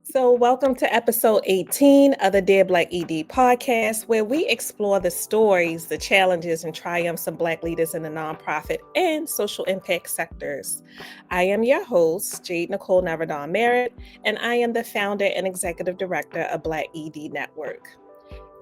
So, welcome to episode 18 of the Dear Black ED podcast, where we explore the stories, the challenges, and triumphs of Black leaders in the nonprofit and social impact sectors. I am your host, Jade Nicole Navardon Merritt, and I am the founder and executive director of Black ED Network.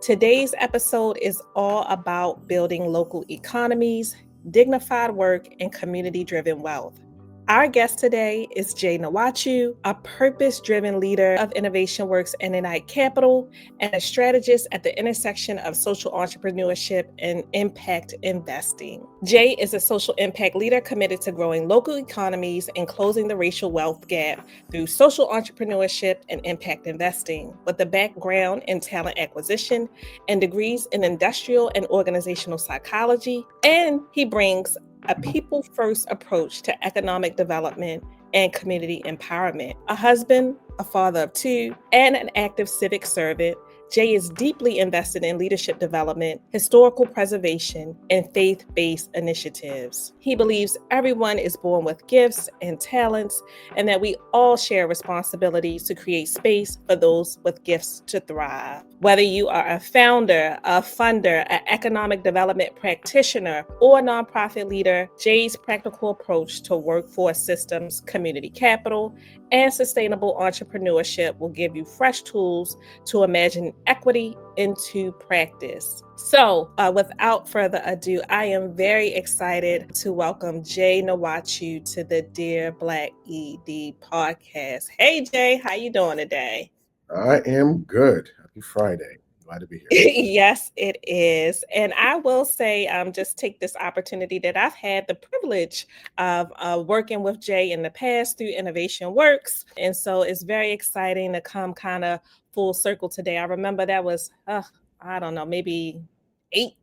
Today's episode is all about building local economies, dignified work, and community driven wealth. Our guest today is Jay Nwachu, a purpose-driven leader of Innovation Works and Ignite Capital, and a strategist at the intersection of social entrepreneurship and impact investing. Jay is a social impact leader committed to growing local economies and closing the racial wealth gap through social entrepreneurship and impact investing, with a background in talent acquisition and degrees in industrial and organizational psychology. And he brings a people-first approach to economic development and community empowerment. A husband, a father of two, and an active civic servant, Jay is deeply invested in leadership development, historical preservation, and faith-based initiatives. He believes everyone is born with gifts and talents, and that we all share responsibilities to create space for those with gifts to thrive. Whether you are a founder, a funder, an economic development practitioner, or a nonprofit leader, Jay's practical approach to workforce systems, community capital, and sustainable entrepreneurship will give you fresh tools to imagine equity into practice. So, without further ado, I am very excited to welcome Jay Nwachu to the Dear Black ED podcast. Hey, Jay, how you doing today? I am good. Happy Friday. Glad to be here. Yes, it is. And I will say, just take this opportunity that I've had the privilege of working with Jay in the past through Innovation Works. And so it's very exciting to come kind of full circle today. I remember that was, I don't know, maybe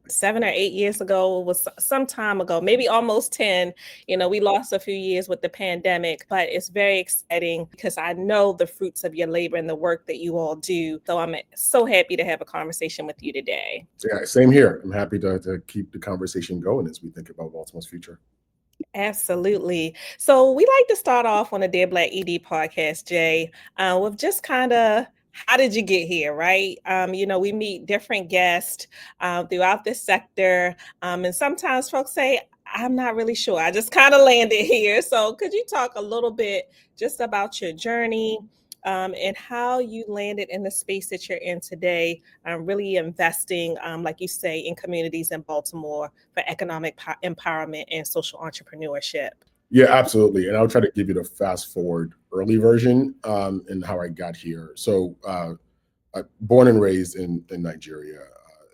7 or 8 years ago. It was some time ago, maybe almost 10. We lost a few years with the pandemic, but it's very exciting because I know the fruits of your labor and the work that you all do. So I'm so happy to have a conversation with you today. Yeah, same here. I'm happy to keep the conversation going as we think about Baltimore's future. Absolutely. So we like to start off on the Dear Black ED podcast, Jay, with just kind of how did you get here, right? We meet different guests throughout this sector, and sometimes folks say, I'm not really sure. I just kind of landed here. So could you talk a little bit just about your journey and how you landed in the space that you're in today, really investing, like you say, in communities in Baltimore for economic empowerment and social entrepreneurship? Yeah, absolutely. And I'll try to give you the fast forward early version and how I got here. So, born and raised in Nigeria,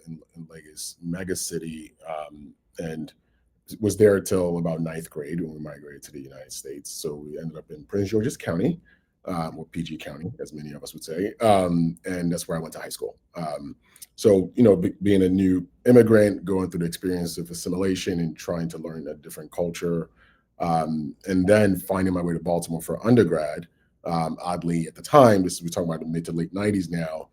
in Lagos, mega city, and was there till about ninth grade when we migrated to the United States. So we ended up in Prince George's County, or PG County, as many of us would say, and that's where I went to high school. So, being a new immigrant, going through the experience of assimilation and trying to learn a different culture, and then finding my way to Baltimore for undergrad. Oddly, at the time, we're talking about the mid to late 90s now,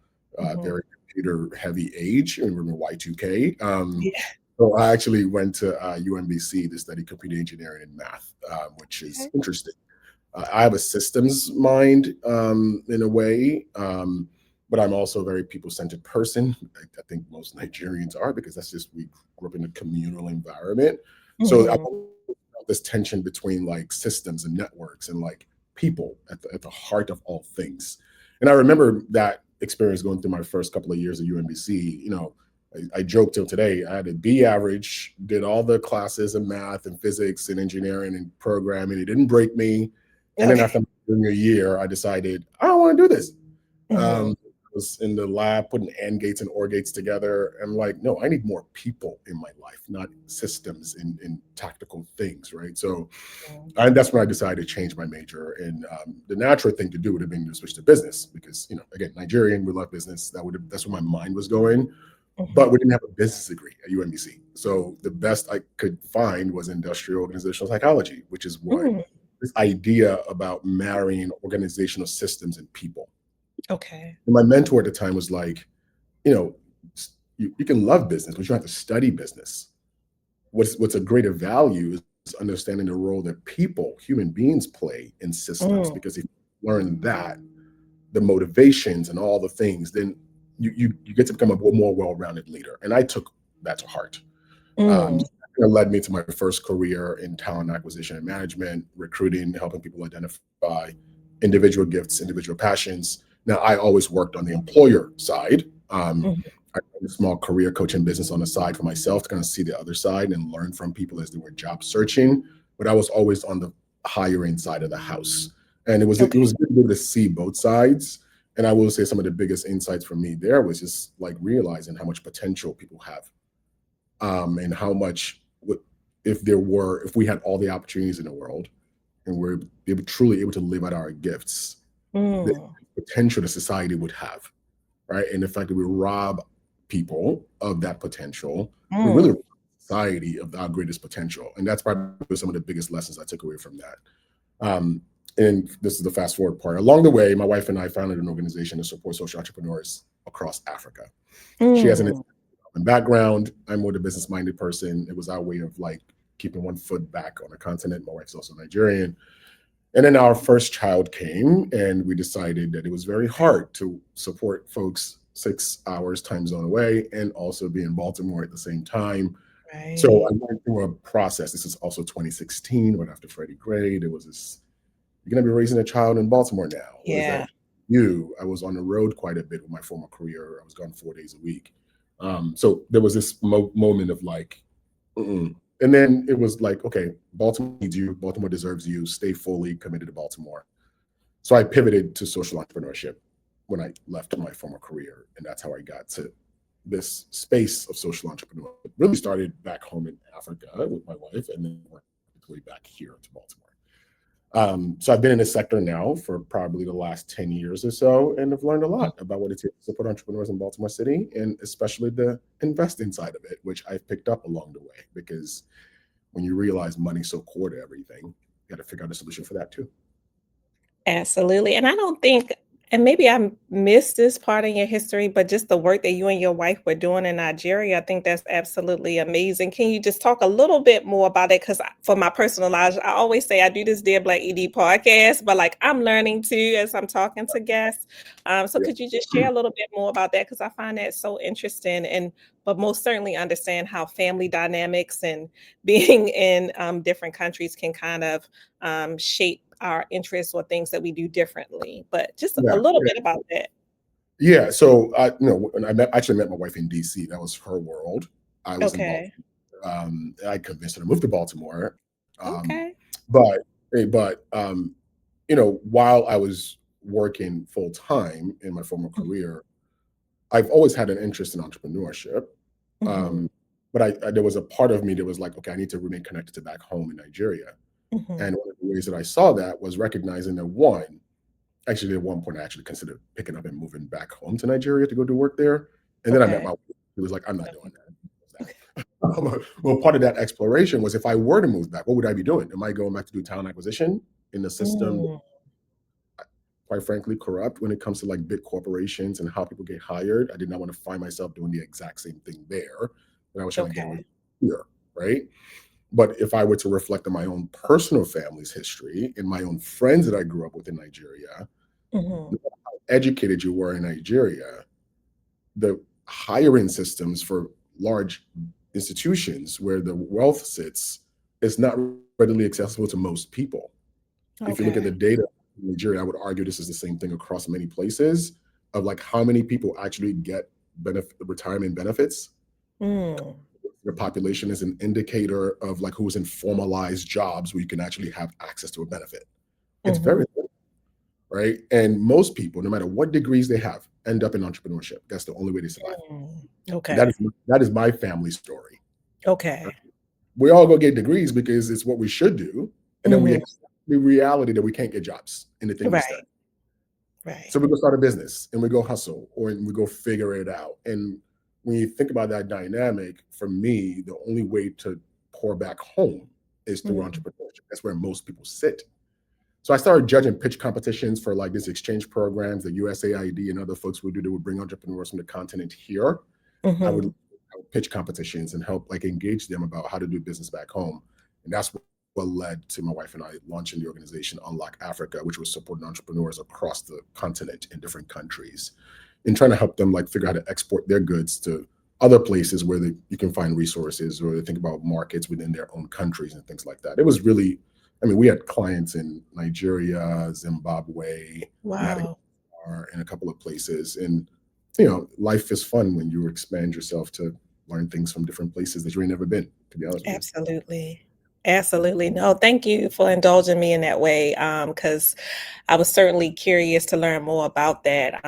very computer heavy age, and we're in Y2K. Yeah. So I actually went to UMBC to study computer engineering and math, which is Okay. interesting. I have a systems mind in a way, but I'm also a very people-centered person. I think most Nigerians are because that's just we grew up in a communal environment. So I Mhm. felt this tension between like systems and networks and like people at the heart of all things. And I remember that experience going through my first couple of years at UMBC. I joke till today. I had a B average, did all the classes in math and physics and engineering and programming. It didn't break me. And then Okay. after my junior year, I decided I don't want to do this. Mhm. I was in the lab putting AND gates and OR gates together. I'm like, no, I need more people in my life, not systems and tactical things, right? So and that's when I decided to change my major. And the natural thing to do would have been to switch to business because, again, Nigerian, we love business. That's where my mind was going. But Mhm. we didn't have a business degree at UMBC. So the best I could find was industrial organizational psychology, which is what Mm. this idea about marrying organizational systems and people. Okay. And my mentor at the time was like, you know, you can love business, but you don't have to study business. What's a greater value is understanding the role that people, human beings, play in systems. Mm. Because if you learn that, the motivations and all the things, then you get to become a more well-rounded leader. And I took that to heart. Mm. It led me to my first career in talent acquisition and management, recruiting, helping people identify individual gifts, individual passions. Now, I always worked on the employer side. Mhm. I had a small career coaching business on the side for myself to kind of see the other side and learn from people as they were job searching. But I was always on the hiring side of the house, and it was Okay. good to see both sides. And I will say some of the biggest insights for me there was just like realizing how much potential people have, and how much if we had all the opportunities in the world and we're truly able to live out our gifts, the Mm. potential the society would have, right? And the fact that we rob people of that potential, we really Mm. rob society of our greatest potential. And that's probably some of the biggest lessons I took away from that. Um, and this is the fast forward part. Along the way, my wife and I founded an organization to support social entrepreneurs across Africa. She has an Mm. background. I'm more the business minded person. It was our way of like keeping one foot back on the continent. My wife's also Nigerian. And then our first child came, and we decided that it was very hard to support folks 6 hours time zone away and also be in Baltimore at the same time. So Right. I went through a process. This is also 2016, right after Freddie Gray. There was this, you're going to be raising a child in Baltimore now. What is that? Yeah. I was on the road quite a bit with my former career. I was gone 4 days a week. So there was this moment of like, mm-mm. And then it was like, okay, Baltimore needs you. Baltimore deserves you. Stay fully committed to Baltimore. So I pivoted to social entrepreneurship when I left my former career. And that's how I got to this space of social entrepreneurship. It really started back home in Africa with my wife, and then worked its way back here to Baltimore. So I've been in this sector now for probably the last 10 years or so, and I've learned a lot about what it takes to support entrepreneurs in Baltimore City, and especially the investing side of it, which I've picked up along the way, because when you realize money's so core to everything, you got to figure out a solution for that too. Absolutely. And I don't think, and maybe I missed this part in your history, but just the work that you and your wife were doing in Nigeria, I think that's absolutely amazing. Can you just talk a little bit more about it? Because for my personal knowledge, I always say I do this Dear Black ED podcast, but like I'm learning too as I'm talking to guests. So Yeah. could you just share a little bit more about that? Because I find that so interesting, and but most certainly understand how family dynamics and being in different countries can kind of shape our interests or things that we do differently. But just a Yeah. little bit about that. Yeah. So when actually met my wife in DC. That was her world. I was in Baltimore. Okay. I convinced her to move to Baltimore. Um, Okay. but while I was working full time in my former career, I've always had an interest in entrepreneurship. Mhm. Um, but there was a part of me that was like, okay, I need to remain connected to back home in Nigeria. Mhm. And one of the ways that I saw that was recognizing that one, actually at one point I actually considered picking up and moving back home to Nigeria to go do work there. And then I met Okay. my wife, who was like, I'm not doing that. Well, part of that exploration was, if I were to move back, what would I be doing? Am I going back to do talent acquisition in a system Mm. quite frankly corrupt when it comes to like big corporations and how people get hired? I did not want to find myself doing the exact same thing there that I was trying to get away Okay. from here, right? But if I were to reflect on my own personal family's history and my own friends that I grew up with in Nigeria, Mhm. educated you were in Nigeria, the hiring systems for large institutions where the wealth sits is not readily accessible to most people. If you look at Okay. the data in Nigeria, I would argue this is the same thing across many places, of like how many people actually get retirement benefits. Mm. The population is an indicator of like who's in formalized jobs where you can actually have access to a benefit. It's very Mhm. little, right? And most people, no matter what degrees they have, end up in entrepreneurship. That's the only way they survive. Mm. And Okay. that is my family story. Okay. We all go get degrees because it's what we should do, and then we Mhm. accept the reality that we can't get jobs in the thing we study. Right. Right. So we go start a business and we go hustle, or we go figure it out. And when you think about that dynamic, for me, the only way to pour back home is through Mhm. entrepreneurship. That's where most people sit. So I started judging pitch competitions for like these exchange programs that USAID and other folks would do. They would bring entrepreneurs from the continent here. I would Mhm. pitch competitions and help like engage them about how to do business back home. And that's what led to my wife and I launching the organization Unlock Africa, which was supporting entrepreneurs across the continent in different countries and trying to help them like figure out how to export their goods to other places where you can find resources, or they think about markets within their own countries and things like that. It was really, I mean, we had clients in Nigeria, Zimbabwe, Wow. Madagascar, and a couple of places. And, you know, life is fun when you expand yourself to learn things from different places that you ain't never been, to be honest with you. Absolutely. Absolutely. No, thank you for indulging me in that way. Because I was certainly curious to learn more about that.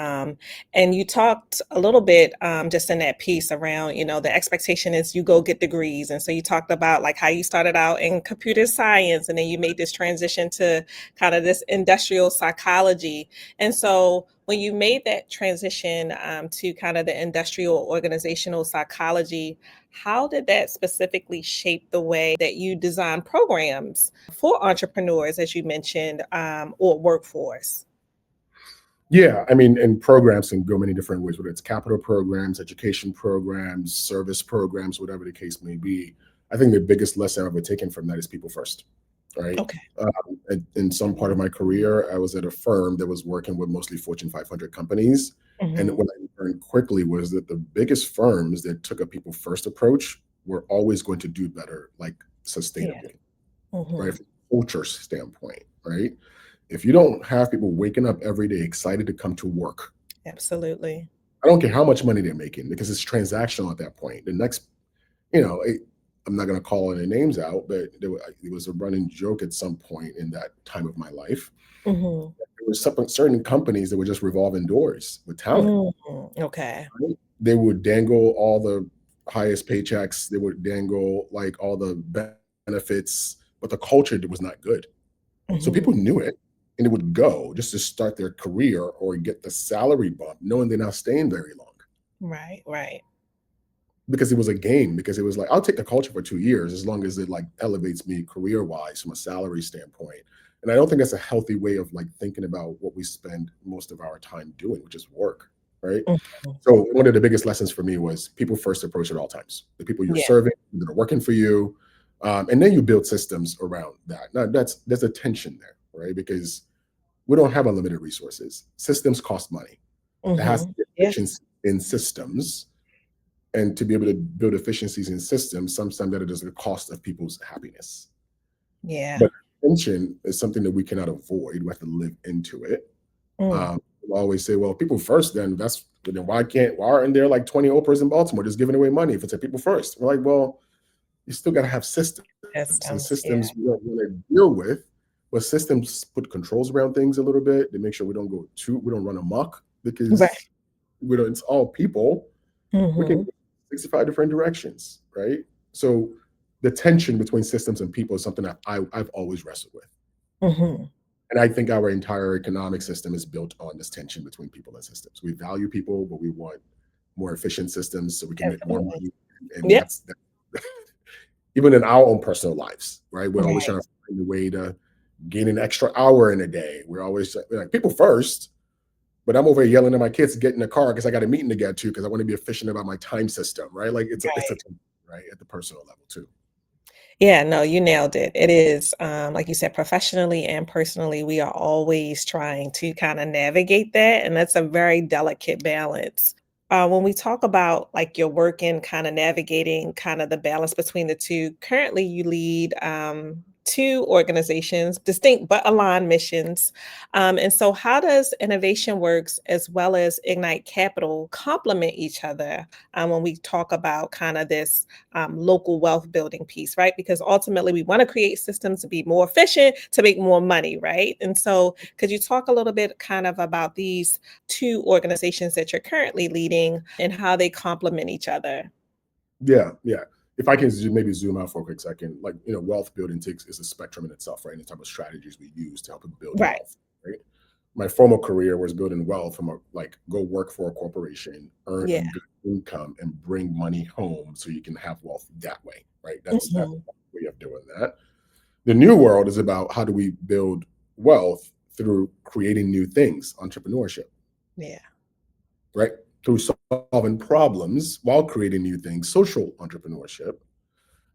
And you talked a little bit just in that piece around, the expectation is you go get degrees. And so you talked about like how you started out in computer science and then you made this transition to kind of this industrial psychology. And so when you made that transition to kind of the industrial organizational psychology, how did that specifically shape the way that you design programs for entrepreneurs, as you mentioned, or workforce? Yeah, I mean, and programs can go many different ways, whether it's capital programs, education programs, service programs, whatever the case may be. I think the biggest lesson I've ever taken from that is people first, right? Okay. In some part of my career, I was at a firm that was working with mostly Fortune 500 companies. And Hmm. what I learned quickly was that the biggest firms that took a people first approach were always going to do better, like Yeah. sustainably, right? Hmm. From a culture standpoint, right? If you don't have people waking up every day excited to come to work, Absolutely. I don't care how much money they're making because it's transactional at that point. The next, you know, I'm not going to call any names out, but it was a running joke at some point in that time of my life. Hmm. There were certain companies that were just revolving doors with talent. Hmm. Okay. Right? They would dangle all the highest paychecks. They would dangle like all the benefits, but the culture was not good. So Hmm. people knew it and they would go just to start their career or get the salary bump, knowing they're not staying very long Right. Right. because it was a game. Because it was like, I'll take the culture for 2 years as long as it like elevates me career wise from a salary standpoint. And I don't think that's a healthy way of like thinking about what we spend most of our time doing, which is work. Right. Hmm. So one of the biggest lessons for me was people first approach at all times. The people you're Yeah. serving that are working for you, and then you build systems around that. Now there's a tension there, right? Because we don't have unlimited resources. Systems cost money. There has to Hmm. be Yes. efficiency in systems, and to be able to build efficiencies in systems, sometimes that is the cost of people's happiness. Yeah. But tension is something that we cannot avoid. We have to live into it. Mm. People always say, well, people first, then why aren't there like 20 Oprahs in Baltimore just giving away money if it's a people first? We're like, well, you still got to have systems, and Systems. Yeah. systems we don't want to deal with, but systems put controls around things a little bit to make sure we don't run amok Right. because it's all people. We can Hmm. go 65 different directions, right? So the tension between systems and people is something that I've always wrestled with. Hmm. And I think our entire economic system is built on this tension between people and systems. We value people, but we want more efficient systems so we can make more Absolutely. money. And Yep. that's even in our own personal lives, right? We're always Right. trying to find a way to gain an extra hour in a day. We're always like people first, but I'm over here yelling at my kids to get in the car because I got a meeting to get to because I want to be efficient about my time system, right? Like it's a right at the personal level too. Yeah, no, you nailed it. It is, like you said, professionally and personally, we are always trying to kind of navigate that. And that's a very delicate balance. When we talk about like your work in kind of navigating kind of the balance between the two, currently you lead two organizations, distinct but aligned missions. And so, how does Innovation Works as well as Ignite Capital complement each other when we talk about kind of this local wealth building piece, right? Because ultimately we want to create systems to be more efficient, to make more money, right? And so, could you talk a little bit kind of about these two organizations that you're currently leading and how they complement each other? Yeah, yeah. If I can maybe zoom out for a quick second, like wealth building takes is a spectrum in itself, right? And the type of strategies we use to help people build Right. wealth, right? My former career was building wealth from a like go work for a corporation, earn a Yeah. good income, and bring money home so you can have wealth that way, right? That's Hmm. the way of doing that. The new world is about how do we build wealth through creating new things, entrepreneurship, Yeah. right? Through solving problems while creating new things, social entrepreneurship.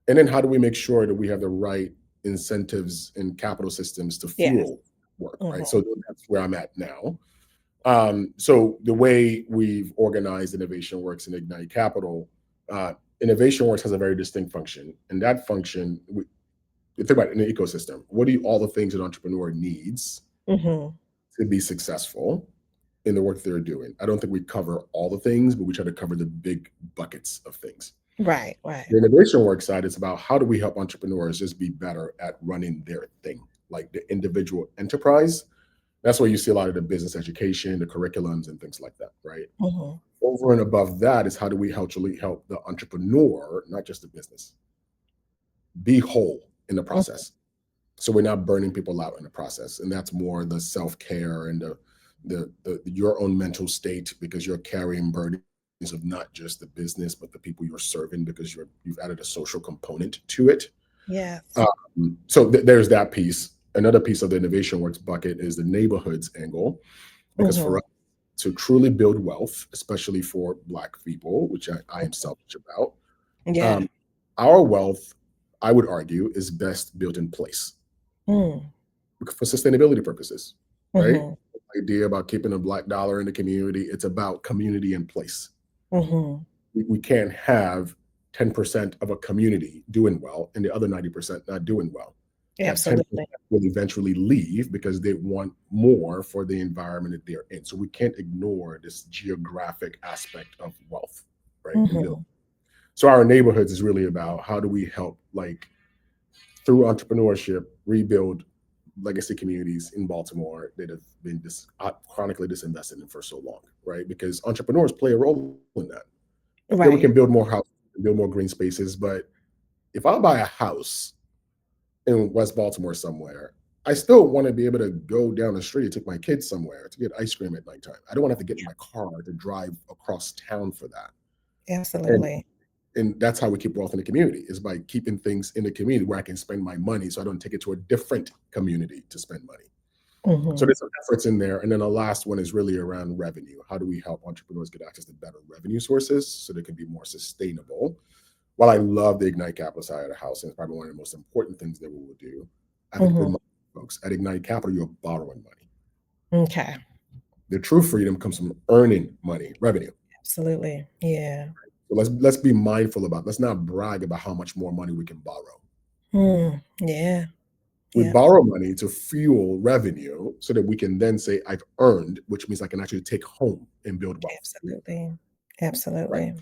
And then how do we make sure that we have the right incentives and capital systems to Yes. fuel work, right? Mhm. So that's where I'm at now. So the way we've organized Innovation Works and Ignite Capital, Innovation Works has a very distinct function, and that function, you think about it in an ecosystem. What are all the things an entrepreneur needs Mhm. to be successful in the work they're doing? I don't think we cover all the things, but we try to cover the big buckets of things. Right, right. The innovation work side is about how do we help entrepreneurs just be better at running their thing, like the individual enterprise. That's where you see a lot of the business education, the curriculums, and things like that, right? Mhm. Over and above that is how do we actually help the entrepreneur, not just the business, be whole in the Mhm. process. So we're not burning people out in the process, and that's more the self-care and the your own mental state, because you're carrying burdens of not just the business but the people you're serving, because you've added a social component to it. Yes. So there's that piece. Another piece of the innovation works bucket is the neighborhoods angle, because for Mhm. us to truly build wealth, especially for Black people, which I am selfish about, Yeah. um, our wealth, I would argue, is best built in place Mm. for sustainability purposes, right? Mhm. The idea about keeping a Black dollar in the community, it's about community in place. Mhm. We can't have 10% of a community doing well and the other 90% not doing well. That 10% Absolutely. will eventually leave because they want more for the environment that they're in. So we can't ignore this geographic aspect of wealth, right? And build. Mhm. So our neighborhoods is really about how do we help, like, through entrepreneurship, rebuild legacy communities in Baltimore that have been chronically disinvested in for so long, right? Because entrepreneurs play a role in that. Yeah, we Right. can build more houses, build more green spaces, but if I buy a house in West Baltimore somewhere, I still want to be able to go down the street and take my kids somewhere to get ice cream at nighttime. I don't want to have to get in my car to drive across town for that. And Absolutely. and that's how we keep wealth in the community, is by keeping things in the community where I can spend my money so I don't take it to a different community to spend money. So Mhm. there's some efforts in there. And then the last one is really around revenue. How do we help entrepreneurs get access to better revenue sources so they can be more sustainable? While I love the Ignite Capital side of the house, and it's probably one of the most important things that we will do, I have to Mhm. remind folks, at Ignite Capital, you're borrowing money. Okay. The true freedom comes from earning money, revenue. Absolutely. Yeah. So let's be mindful about, let's not brag about how much more money we can borrow. Mm. Yeah. We Yeah. borrow money to fuel revenue so that we can then say, I've earned, which means I can actually take home and build wealth. Absolutely. Right. Absolutely.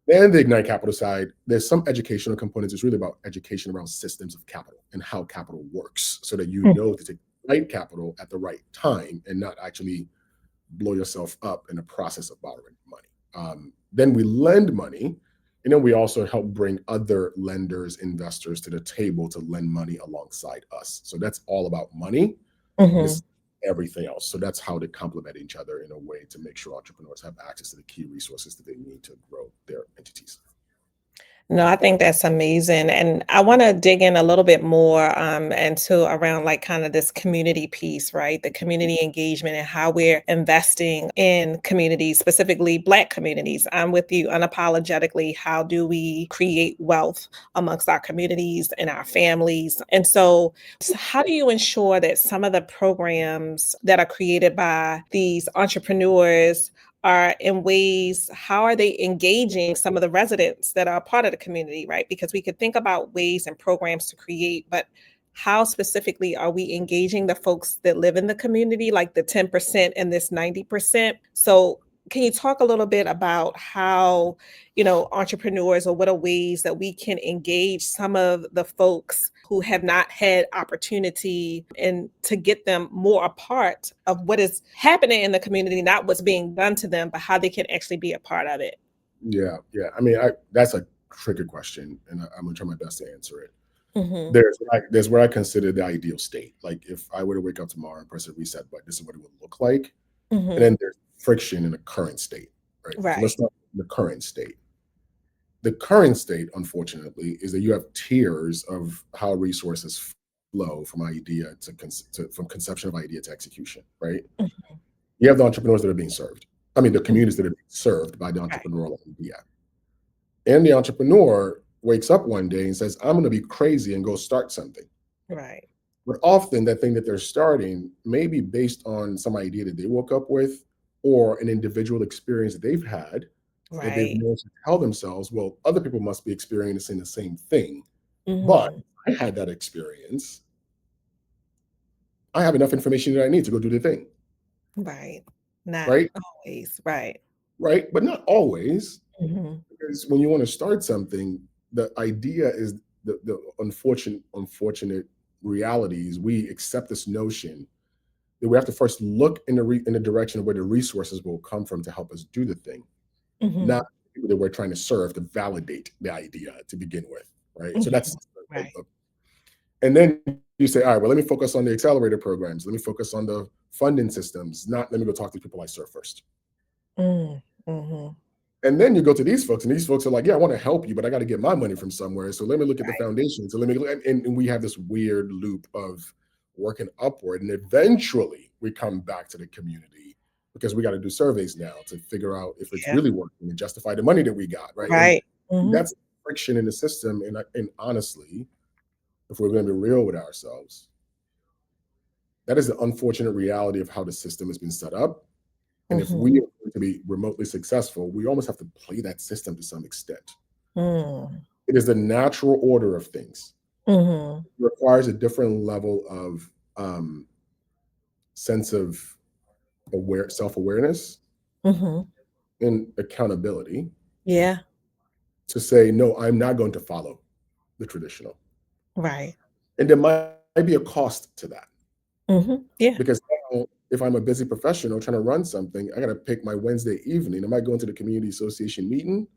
Then the Ignite Capital side, there's some educational components. It's really about education around systems of capital and how capital works, so that you Mm. know to take the right capital at the right time and not actually blow yourself up in the process of borrowing money. Then we lend money, and then we also help bring other lenders, investors to the table to lend money alongside us. So that's all about money, but Mhm. it's everything else. So that's how they complement each other in a way to make sure entrepreneurs have access to the key resources that they need to grow their entities. No, I think that's amazing. And I want to dig in a little bit more into around like kind of this community piece, right? The community engagement and how we're investing in communities, specifically Black communities. I'm with you unapologetically. How do we create wealth amongst our communities and our families? And so how do you ensure that some of the programs that are created by these entrepreneurs are in ways, how are they engaging some of the residents that are part of the community, right? Because we could think about ways and programs to create, but how specifically are we engaging the folks that live in the community, like the 10% and this 90%? So can you talk a little bit about how, entrepreneurs, or what are ways that we can engage some of the folks who have not had opportunity, and to get them more a part of what is happening in the community, not what's being done to them, but how they can actually be a part of it? Yeah, yeah. I mean, that's a tricky question, and I'm gonna try my best to answer it. Mhm. There's where I consider the ideal state. Like if I were to wake up tomorrow and press a reset button, this is what it would look like. And Mhm. then there's friction in the current state, right? So let's Right. start with the current state. The current state, unfortunately, is that you have tiers of how resources flow from idea from conception of idea to execution, right? Mhm. You have the entrepreneurs that are being served. I mean, the Mhm. communities that are being served by the Right. entrepreneurial idea. And the entrepreneur, wakes up one day and says, I'm going to be crazy and go start something. Right. But often that thing that they're starting may be based on some idea that they woke up with or an individual experience that they've had that they've Right. managed to tell themselves, well, other people must be experiencing the same thing. But Hmm. I had that experience. I have enough information that I need to go do the thing. Right. Not Right. always. Right. Right. But not always. Hmm. Because when you want to start something, the idea is the unfortunate realities. We accept this notion that we have to first look in the direction of where the resources will come from to help us do the thing, not Hmm. people that we're trying to serve to validate the idea to begin with, right? So Hmm. that's Right. and then you say, all right, well, let me focus on the accelerator programs. Let me focus on the funding systems. Not let me go talk to people I serve first. Mm-hmm. And then you go to these folks, and these folks are like, yeah, I want to help you, but I got to get my money from somewhere. So let me look at the Right. foundation. So let me, and we have this weird loop of working upward. And eventually we come back to the community because we got to do surveys now to figure out if it's Yeah. really working and justify the money that we got. Right. And Right. Hmm. that's friction in the system. And honestly, if we're going to be real with ourselves, that is the unfortunate reality of how the system has been set up. And if we Hmm. are going to be remotely successful, we almost have to play that system to some extent. Mm. It is the natural order of things. Hmm. It requires a different level of sense of self-awareness Hmm. and accountability Yeah. to say, no, I'm not going to follow the traditional. Right. And there might be a cost to that. Yeah. Because now, if I'm a busy professional trying to run something, I got to pick my Wednesday evening. Am I going to the community association meeting,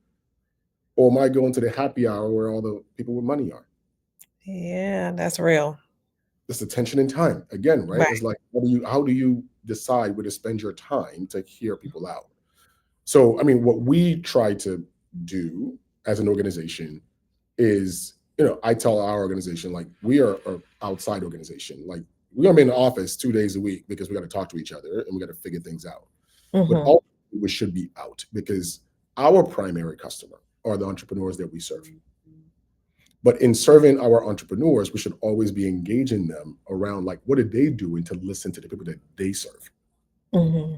or am I going to the happy hour where all the people with money are? Yeah. That's real. It's attention and time again, right? It's Right. like how do you decide where to spend your time to hear people out? So I mean, what we try to do as an organization is, I tell our organization, like, we are an outside organization. Like, we're gonna be in the office 2 days a week because we got to talk to each other and we got to figure things out. But Hmm. all we should be out because our primary customer are the entrepreneurs that we serve. But in serving our entrepreneurs, we should always be engaging them around, like, what are they doing to listen to the people that they serve? Hmm.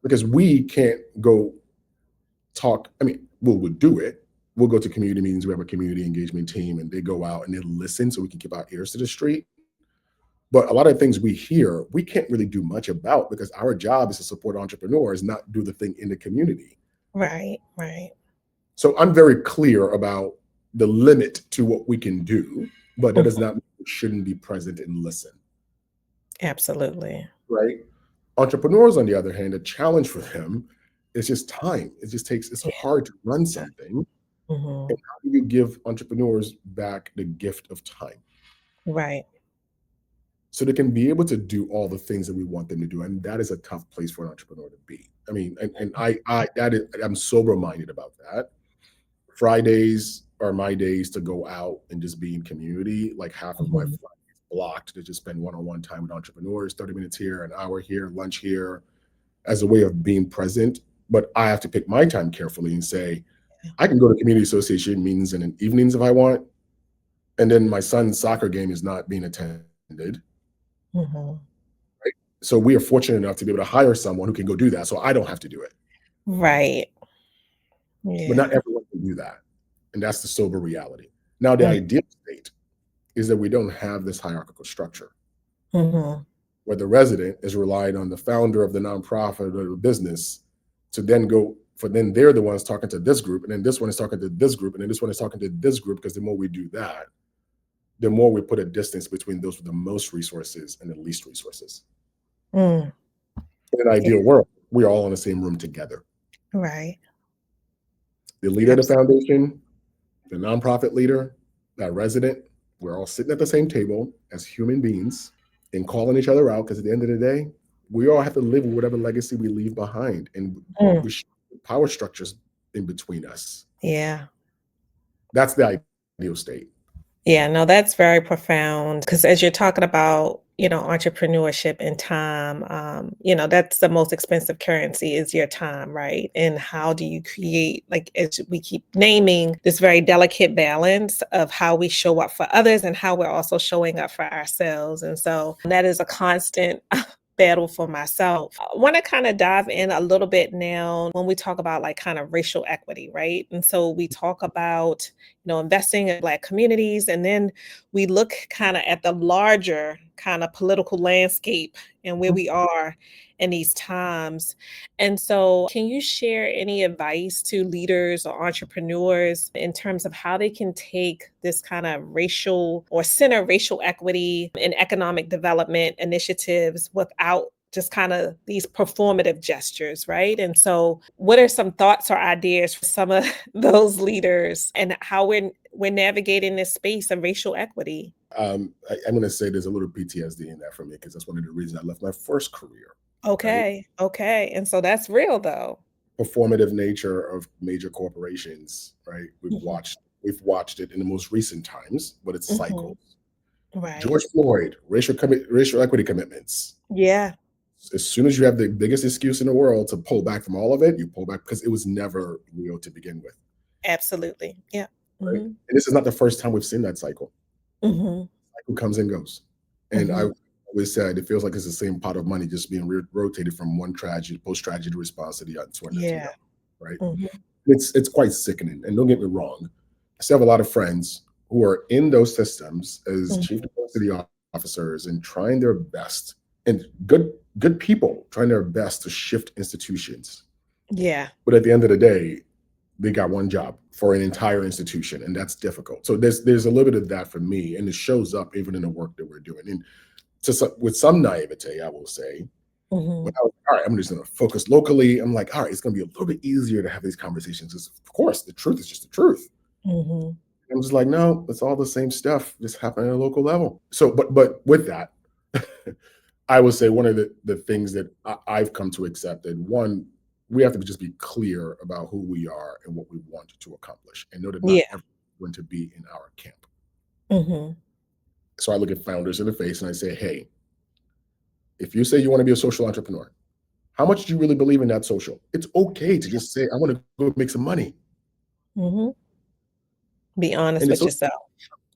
Because we can't go talk. I mean, we'll do it. We'll go to community meetings. We have a community engagement team, and they go out and they listen so we can keep our ears to the street. But a lot of things we hear, we can't really do much about because our job is to support entrepreneurs, not do the thing in the community. Right. Right. So I'm very clear about the limit to what we can do, but that does Mhm. not mean we shouldn't be present and listen. Absolutely. Right? Entrepreneurs, on the other hand, a challenge for them is just time. It's Yeah. hard to run something. And Hmm. how do you give entrepreneurs back the gift of time Right. so they can be able to do all the things that we want them to do? And that is a tough place for an entrepreneur to be. I mean, and I'm sober minded about that. Fridays are my days to go out and just be in community. Like, half of my Mhm. Fridays blocked to just spend one-on-one time with entrepreneurs, 30 minutes here, an hour here, lunch here, as a way of being present. But I have to pick my time carefully and say, I can go to community association meetings in the evenings if I want. And then my son's soccer game is not being attended. Mhm. Right? So we are fortunate enough to be able to hire someone who can go do that. So I don't have to do it. Right. But not Yeah. everyone can do that. And that's the sober reality. Now, the Mm. ideal state is that we don't have this hierarchical structure Mhm. where the resident is relying on the founder of the nonprofit or the business to then go for, then they're the ones talking to this group, and then this one is talking to this group, and then this one is talking to this group, because the more we do that, the more we put a distance between those with the most resources and the least resources. Mm. In an Yeah. ideal world, we're all in the same room together. Right. The leader of the Absolutely. foundation, the nonprofit leader, that resident, we're all sitting at the same table as human beings and calling each other out, because at the end of the day, we all have to live with whatever legacy we leave behind, and Mm. we power structures in between us. Yeah. That's the ideal state. Yeah, no, that's very profound because as you're talking about, entrepreneurship and time, that's the most expensive currency is your time, right? And how do you create, like, as we keep naming, this very delicate balance of how we show up for others and how we're also showing up for ourselves. And so that is a constant battle for myself. I want to kind of dive in a little bit now when we talk about like kind of racial equity, right? And so we talk about investing in Black communities. And then we look kind of at the larger kind of political landscape and where we are in these times. And so, can you share any advice to leaders or entrepreneurs in terms of how they can take this kind of racial or center racial equity and economic development initiatives without just kind of these performative gestures, right? And so, what are some thoughts or ideas for some of those leaders and how we're navigating this space of racial equity? I'm going to say there's a little PTSD in that for me because that's one of the reasons I left my first career, right? Okay, okay, and so that's real though. Performative nature of major corporations, right? Mhm, We've watched it in the most recent times, but it's mhm, cycles. right. George Floyd, racial equity commitments. Yeah, As soon as you have the biggest excuse in the world to pull back from all of it, you pull back because it was never real to begin with, absolutely. Yeah. right? Mhm, And this is not the first time we've seen that cycle. mhm, Cycle comes and goes. And I mhm. always said it feels like it's the same pot of money just being rotated from one tragedy, post tragedy response to the to Yeah. another, right? Mhm, It's quite sickening. And don't get me wrong, I still have a lot of friends who are in those systems as chief mhm. diversity officers and trying their best, and good people trying their best to shift institutions. Yeah. But at the end of the day, they got one job for an entire institution, and that's difficult. So there's a little bit of that for me, and it shows up even in the work that we're doing. And with some naivete, I will say, when Mhm, I was all right, I'm just going to focus locally. I'm like, all right, it's going to be a little bit easier to have these conversations. Because of course, the truth is just the truth. mhm. I'm just like, no, it's all the same stuff, just happening at a local level. So, but with that, I would say one of the things that I've come to accept that one, we have to just be clear about who we are and what we want to accomplish, and know that not Yeah. everyone's going to be in our camp. Mhm, So I look at founders in the face and I say, hey, if you say you want to be a social entrepreneur, how much do you really believe in that social? It's okay to just say, I want to go make some money. mhm. Be honest And it's with okay, yourself.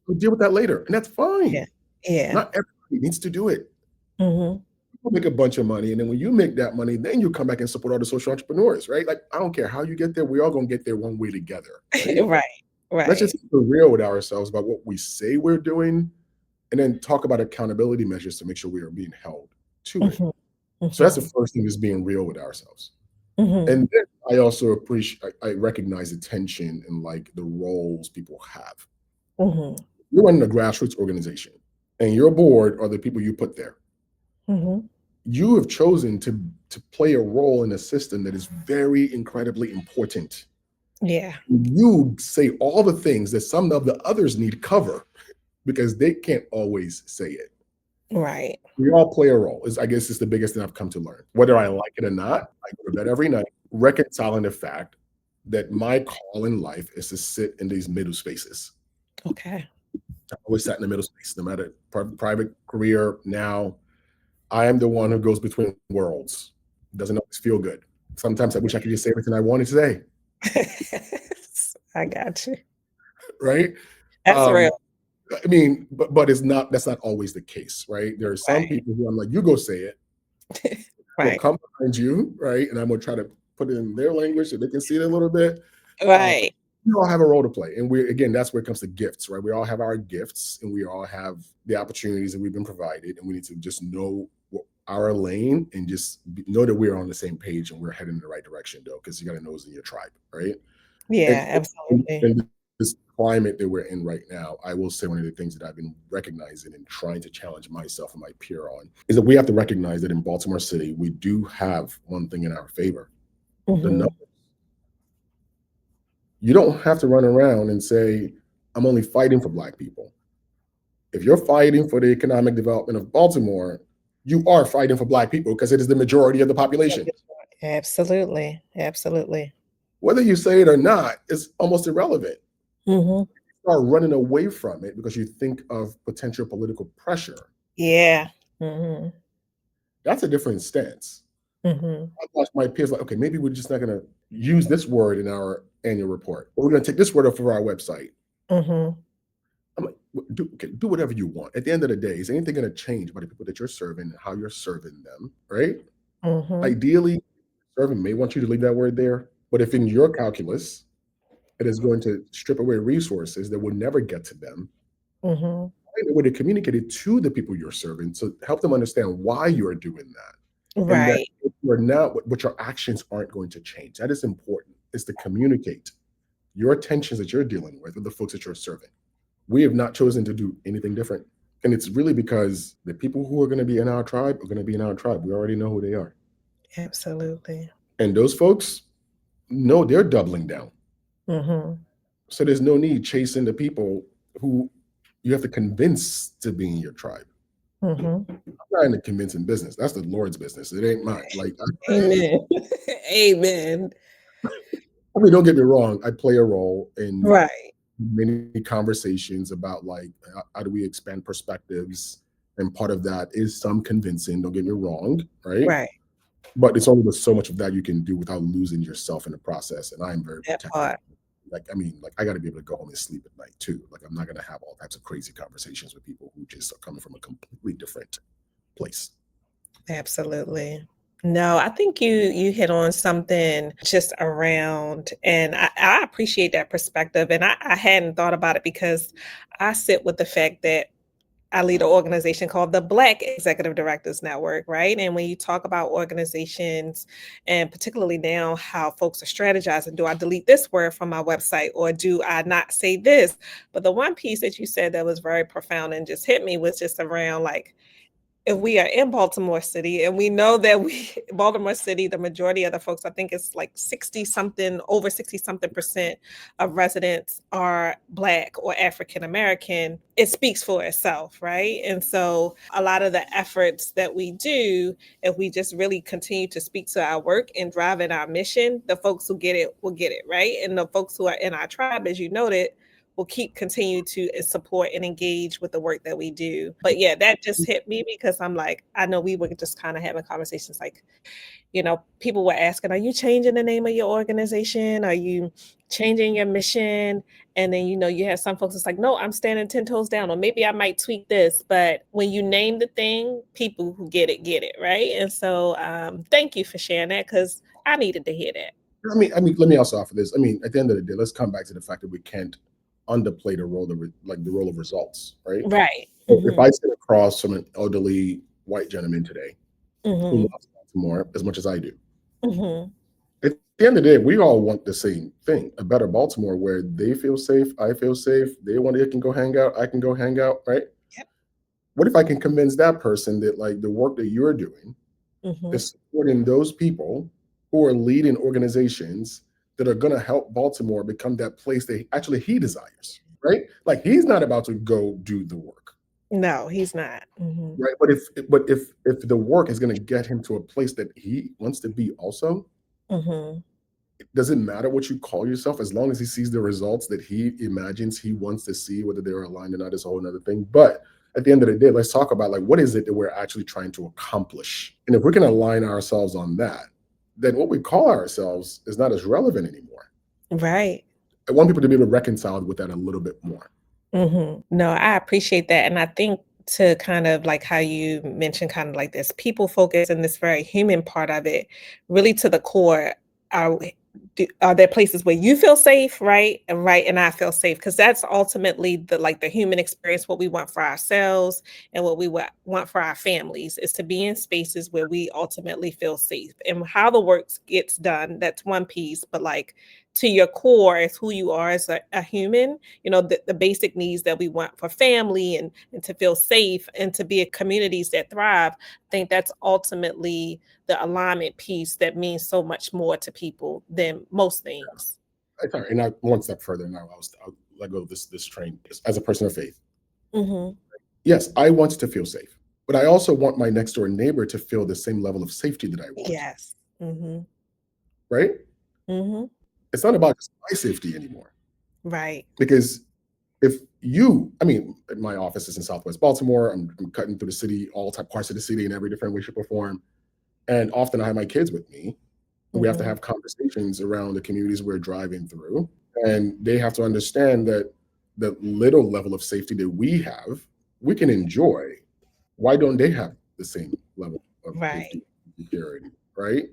we'll deal with that later. And that's Yeah. fine. Yeah. Not everybody needs to do it. Mhm. You'll make a bunch of money. And then when you make that money, then you come back and support all the social entrepreneurs, right? Like, I don't care how you get there. We all going to get there one way together, right? Right. Let's just Right. be real with ourselves about what we say we're doing and then talk about accountability measures to make sure we are being held to it. Mhm, So that's the mhm, first thing is being real with ourselves. mhm, And then I also appreciate, I recognize the tension and like the roles people have. mhm, You're running a grassroots organization and your board are the people you put there. mhm. You have chosen to play a role in a system that is very incredibly important. Yeah. You say all the things that some of the others need cover because they can't always say it. Right. We all play a role. I guess it's the biggest thing I've come to learn. Whether I like it or not, I go to bed every night reconciling the fact that my call in life is to sit in these middle spaces. Okay. I always sat in the middle space, no matter private career. Now, I am the one who goes between worlds. Doesn't always feel good. Sometimes I wish I could just say everything I wanted to say, I got you. right? That's Um, real. I mean, but it's not. That's not always the case, right? There are some Right. people who I'm like, you go say it. I'm gonna Right. come behind you, right? And I'm gonna try to put it in their language so they can see it a little bit. Um, Right. we all have a role to play, and we again, that's where it comes to gifts, right? We all have our gifts, and we all have the opportunities that we've been provided, and we need to just know our lane and just know that we're on the same page and we're heading in the right direction, though, because you got to know who's in your tribe, right? And Yeah, absolutely. in this climate that we're in right now, I will say one of the things that I've been recognizing and trying to challenge myself and my peer on is that we have to recognize that in Baltimore City, we do have one thing in our favor. The number. Mhm. You don't have to run around and say, I'm only fighting for Black people. If you're fighting for the economic development of Baltimore, you are fighting for Black people because it is the majority of the population. Absolutely. Absolutely. Whether you say it or not, it's almost irrelevant. Mhm. start running away from it because you think of potential political pressure, Yeah. Mm-hmm. that's a different stance. Mm-hmm. I watch my peers like, okay, maybe we're just not going to use this word in our annual report, or we're going to take this word off of our website. Mm-hmm. I'm like, do whatever you want. At the end of the day, is anything going to change by the people that you're serving and how you're serving them, right? Mm-hmm. Ideally, serving may want you to leave that word there, but if in your calculus it is going to strip away resources that will never get to them, Mm-hmm. find a way to communicate it to the people you're serving, so help them understand why you're doing that, and that Right. if you're not, what your actions aren't going to change. That is important. Is to communicate your tensions that you're dealing with the folks that you're serving. We have not chosen to do anything different. And it's really because the people who are going to be in our tribe are going to be in our tribe. We already know who they are. Absolutely. And those folks, no, they're doubling down. Mm-hmm. So there's no need chasing the people who you have to convince to be in your tribe. Mm-hmm. I'm not in the convincing business. That's the Lord's business. It ain't mine. Like, Amen. Amen. I mean, don't get me wrong. I play a role in Right. many conversations about like how do we expand perspectives, and part of that is some convincing. Don't get me wrong, right? Right. But it's only with so much of that you can do without losing yourself in the process. And I'm very That protective. part. Like, I mean, like I got to be able to go home and sleep at night too. Like, I'm not going to have all types of crazy conversations with people who just are coming from a completely different place. Absolutely. No, I think you hit on something just around, and I appreciate that perspective. And I hadn't thought about it because I sit with the fact that I lead an organization called the Black Executive Directors Network, right? And when you talk about organizations, and particularly now how folks are strategizing, do I delete this word from my website or do I not say this? But the one piece that you said that was very profound and just hit me was just around like, if we are in Baltimore City and we know that Baltimore City, the majority of the folks, I think it's like 60 something, over 60 something percent of residents are Black or African American, it speaks for itself, right? And so a lot of the efforts that we do, if we just really continue to speak to our work and drive in our mission, the folks who get it will get it, right? And the folks who are in our tribe, as you noted, will continue to support and engage with the work that we do. But yeah, that just hit me because I'm like, I know we were just kind of having conversations like, people were asking, are you changing the name of your organization? Are you changing your mission? And then, you have some folks that's like, no, I'm standing 10 toes down, or maybe I might tweak this. But when you name the thing, people who get it, right? And so thank you for sharing that because I needed to hear that. I mean, let me also offer this. I mean, at the end of the day, let's come back to the fact that we can't underplay the role of the role of results, right? Right. So if Mm-hmm. I sit across from an elderly white gentleman today who Mm-hmm. loves Baltimore as much as I do, Mm-hmm. at the end of the day, we all want the same thing: a better Baltimore where they feel safe, I feel safe. They can go hang out, I can go hang out, right? Yep. What if I can convince that person that like the work that you're doing Mm-hmm. is supporting those people who are leading organizations that are going to help Baltimore become that place that actually he desires, right? Like he's not about to go do the work, No, he's not. Mhm. right? But if the work is going to get him to a place that he wants to be also, Mhm. it doesn't matter what you call yourself as long as he sees the results that he imagines he wants to see, whether they're aligned or not is a whole other thing. But at the end of the day, let's talk about like what is it that we're actually trying to accomplish. And if we can align ourselves on that, then what we call ourselves is not as relevant anymore. Right. I want people to be able to reconcile with that a little bit more. Mhm. No, I appreciate that, and I think to kind of like how you mentioned kind of like this people focus and this very human part of it, really to the core, are are there places where you feel safe, right? And I feel safe because that's ultimately the human experience, what we want for ourselves and what we want for our families is to be in spaces where we ultimately feel safe. And how the work gets done, that's one piece, but like to your core is who you are as a human, the basic needs that we want for family and to feel safe and to be a communities that thrive. I think that's ultimately the alignment piece that means so much more to people than most things. Sorry, and now one step further now, I'll let go of this train as a person of faith. Mhm. Yes, I want to feel safe, but I also want my next door neighbor to feel the same level of safety that I want, Yes. Mhm. right? Mhm. It's not about just my safety anymore Right. because If you, I mean, my office is in Southwest Baltimore. I'm cutting through the city, all type parts of the city in every different way, shape, or form. And often I have my kids with me. We have to Mhm. have conversations around the communities we're driving through. And they have to understand that the little level of safety that we can enjoy. Why don't they have the same level of Right. safety and security, right?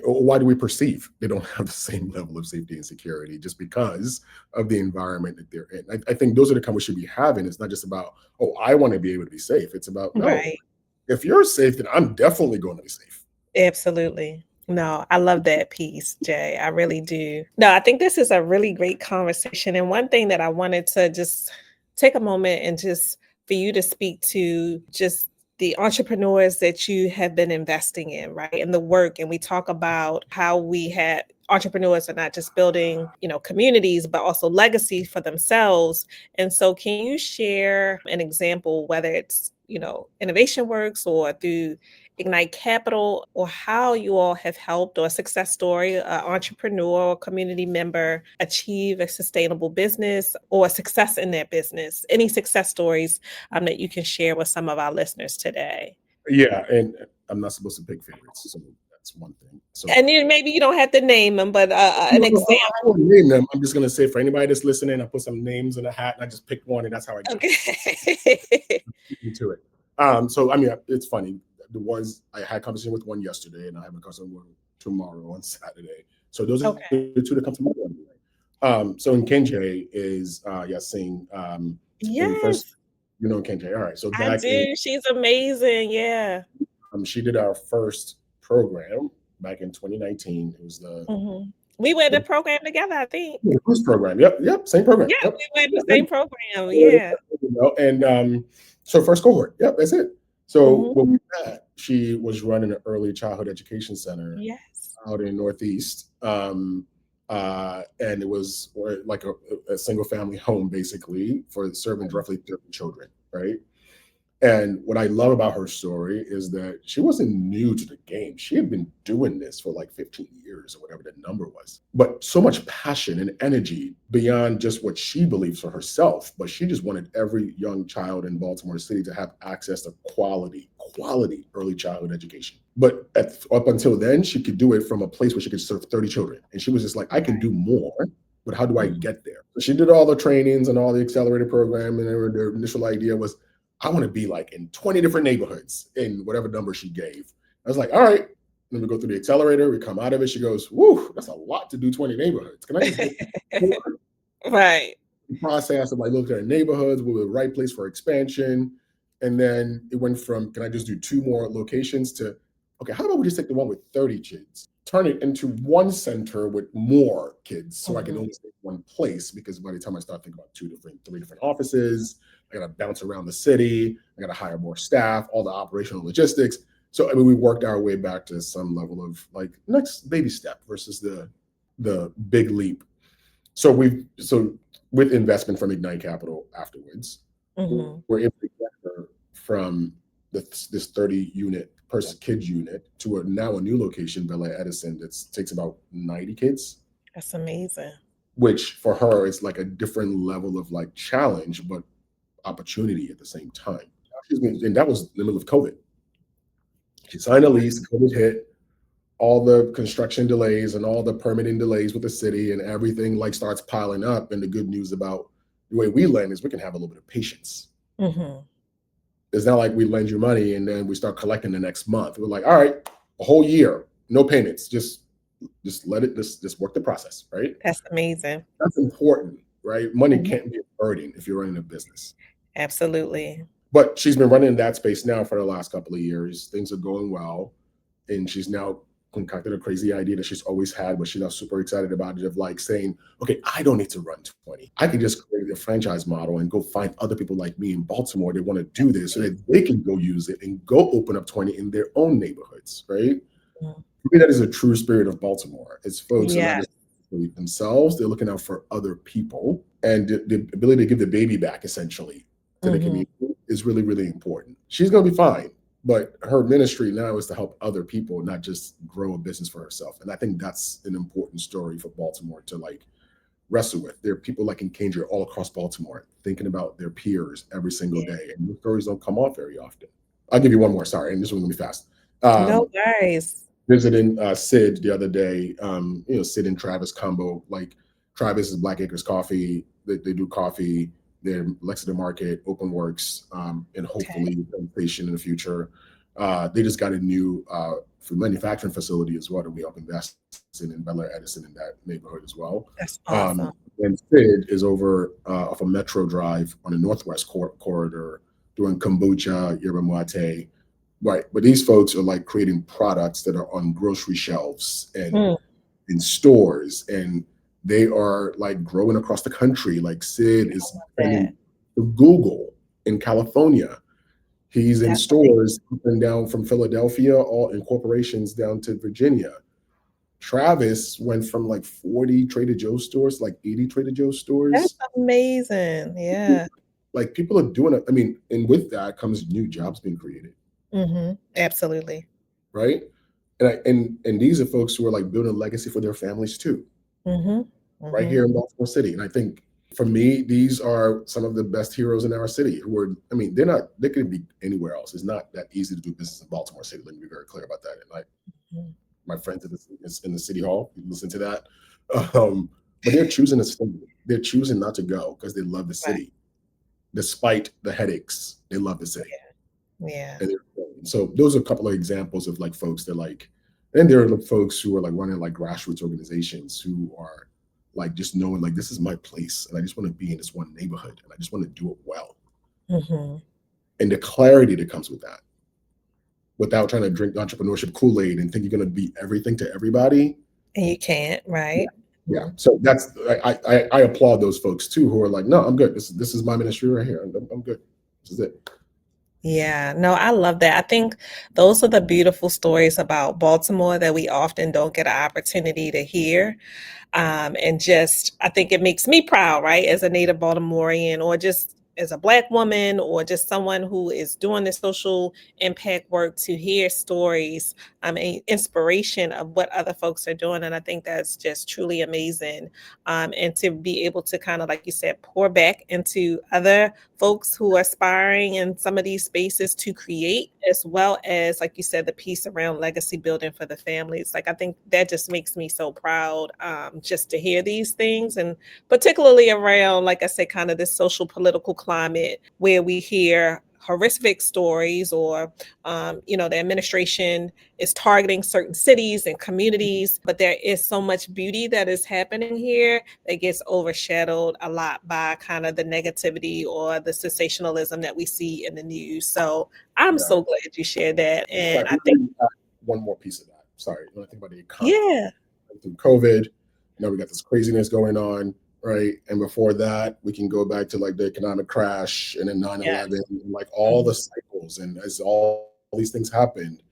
Or why do we perceive they don't have the same level of safety and security just because of the environment that they're in? I think those are the conversations we should be having. It's not just about, oh, I want to be able to be safe. It's about, no, Right. if you're safe, then I'm definitely going to be safe. Absolutely. No, I love that piece, Jay. I really do. No, I think this is a really great conversation. And one thing that I wanted to just take a moment and just for you to speak to just the entrepreneurs that you have been investing in, right? And the work. And we talk about how we had entrepreneurs are not just building, communities, but also legacy for themselves. And so can you share an example, whether it's, Innovation Works or through Ignite Capital, or how you all have helped, or a success story, an entrepreneur or community member achieve a sustainable business or success in their business? Any success stories that you can share with some of our listeners today? Yeah, and I'm not supposed to pick favorites, so that's one thing. So And then maybe you don't have to name them, but an no, I example. won't name them. I'm just gonna say for anybody that's listening, I put some names in a hat and I just picked one, and that's how I got Okay. into it. So I mean, it's funny. There was I had a conversation with one yesterday, and I have a conversation with one tomorrow on Saturday. So those are Okay. the two that come to mind. So in Kenjay is Yasin. When we first, Yes, Kenjay. All right. So I back in do. She's amazing. Yeah. she did our first program back in 2019. It was We were in the the, program together, I think. the first program. Yep, same program. Yeah, Yep. we were in the Yep. same program. Yeah. And so first cohort. Yep, that's it. So Mhm. when we met, she was running an early childhood education center Yes. out in Northeast. And it was like a single family home basically for serving roughly 30 children, right? And what I love about her story is that she wasn't new to the game. She had been doing this for like 15 years or whatever the number was. But so much passion and energy beyond just what she believes for herself. But she just wanted every young child in Baltimore City to have access to quality early childhood education. But up until then, she could do it from a place where she could serve 30 children. And she was just like, I can do more, but how do I Mhm. get there? So she did all the trainings and all the accelerated program. And their initial idea was, I want to be like in 20 different neighborhoods in whatever number she gave. I was like, all right. Then we go through the accelerator, we come out of it. She goes, whoo, that's a lot to do 20 neighborhoods. Can I just get more? Right. The process of like looking at neighborhoods, we were the right place for expansion. And then it went from, can I just do two more locations to, okay, how about we just take the one with 30 kids, turn it into one center with more kids so I can Mhm. only stay in one place? Because by the time I start thinking about three different offices, I got to bounce around the city, I got to hire more staff, all the operational logistics. So I mean, we worked our way back to some level of like next baby step versus the big leap. So with investment from Ignite Capital afterwards, Mhm. we're able to get her from this 30 unit person kids unit to now a new location, Bel Air Edison, that takes about 90 kids, That's amazing. which for her is like a different level of like challenge, but opportunity at the same time. And that was in the middle of COVID. She signed a lease, COVID hit, all the construction delays and all the permitting delays with the city, and everything like starts piling up. And the good news about the way we lend is we can have a little bit of patience. Mhm. It's not like we lend you money and then we start collecting the next month. We're like, all right, a whole year, no payments, just let it just work the process, right? That's amazing. That's important, right? Money Mhm. can't be a burden if you're running a business. Absolutely. But she's been running in that space now for the last couple of years. Things are going well. And she's now concocted a crazy idea that she's always had, but she's now super excited about it, of like saying, okay, I don't need to run 20. I can just create a franchise model and go find other people like me in Baltimore that want to do this so that they can go use it and go open up 20 in their own neighborhoods, right? Mhm. For me, that is a true spirit of Baltimore. It's folks are not Yeah. just for themselves, they're looking out for other people. And the ability to give the baby back essentially to the Mhm. community is really, really important. She's going to be fine. But her ministry now is to help other people, not just grow a business for herself. And I think that's an important story for Baltimore to like wrestle with. There are people like in Kendra all across Baltimore thinking about their peers every single Yeah. day, and those stories don't come off very often. I'll give you one more. Sorry, and this one's gonna be fast. No Um, worries. Visiting Sid the other day. Sid and Travis combo. Like Travis is Black Acres Coffee. They do coffee. They're Lexington Market, Open Works, and Okay. hopefully station in the future. They just got a new manufacturing facility as well that we help invest in Bel Air Edison in that neighborhood as well. That's Um, awesome. and Sid is over off a Metro Drive on the Northwest corridor doing kombucha, yerba mate. Right. But these folks are like creating products that are on grocery shelves and Mm, in stores, and they are like growing across the country. Like Sid is that trending to Google in California. He's in that's amazing. stores up and down from Philadelphia, all in corporations down to Virginia. Travis went from like 40 Trader Joe stores, like 80 Trader Joe That's stores. amazing. Yeah. Like people are doing it. I mean, and with that comes new jobs being created, Absolutely. right? And these are folks who are like building a legacy for their families too, hmm right hmm here in Baltimore City. And I think for me, these are some of the best heroes in our city who are, I mean, they could be anywhere else. It's not that easy to do business in Baltimore City. Let me be very clear about that. And like my friends in the city hall, you listen to that. But they're choosing to stay. They're choosing not to go because they love the Right. city. Despite the headaches, they love the city. Yeah. And so those are a couple of examples of like folks that like, and there are the folks who are like running like grassroots organizations who are like just knowing like this is my place and I just want to be in this one neighborhood and I just want to do it well. hmm And the clarity that comes with that, without trying to drink entrepreneurship Kool-Aid and think you're going to be everything to everybody. And you can't, Yeah. right? Yeah. So that's I applaud those folks too who are like, no, I'm good. This is my ministry right here. I'm good. This is it. Yeah, no, I love that. I think those are the beautiful stories about Baltimore that we often don't get an opportunity to hear. And just, I think it makes me proud, right, as a native Baltimorean, or just as a Black woman, or just someone who is doing the social impact work, to hear stories, inspiration of what other folks are doing. And I think that's just truly amazing. And to be able to kind of, like you said, pour back into other folks who are aspiring in some of these spaces to create, as well as, like you said, the piece around legacy building for the families. Like, I think that just makes me so proud, just to hear these things, and particularly around, like I said, kind of this social political climate where we hear horrific stories, or the administration is targeting certain cities and communities, but there is so much beauty that is happening here that gets overshadowed a lot by kind of the negativity or the sensationalism that we see in the news. So I'm Yeah. so glad you shared that. And Right. I think, One more piece of that. Sorry, when I think about the economy. yeah, Through COVID, we got this craziness going on, right? And before that, we can go back to like the economic crash and then 9/11, yes. and like all Mhm. the cycles. And as all these things happened,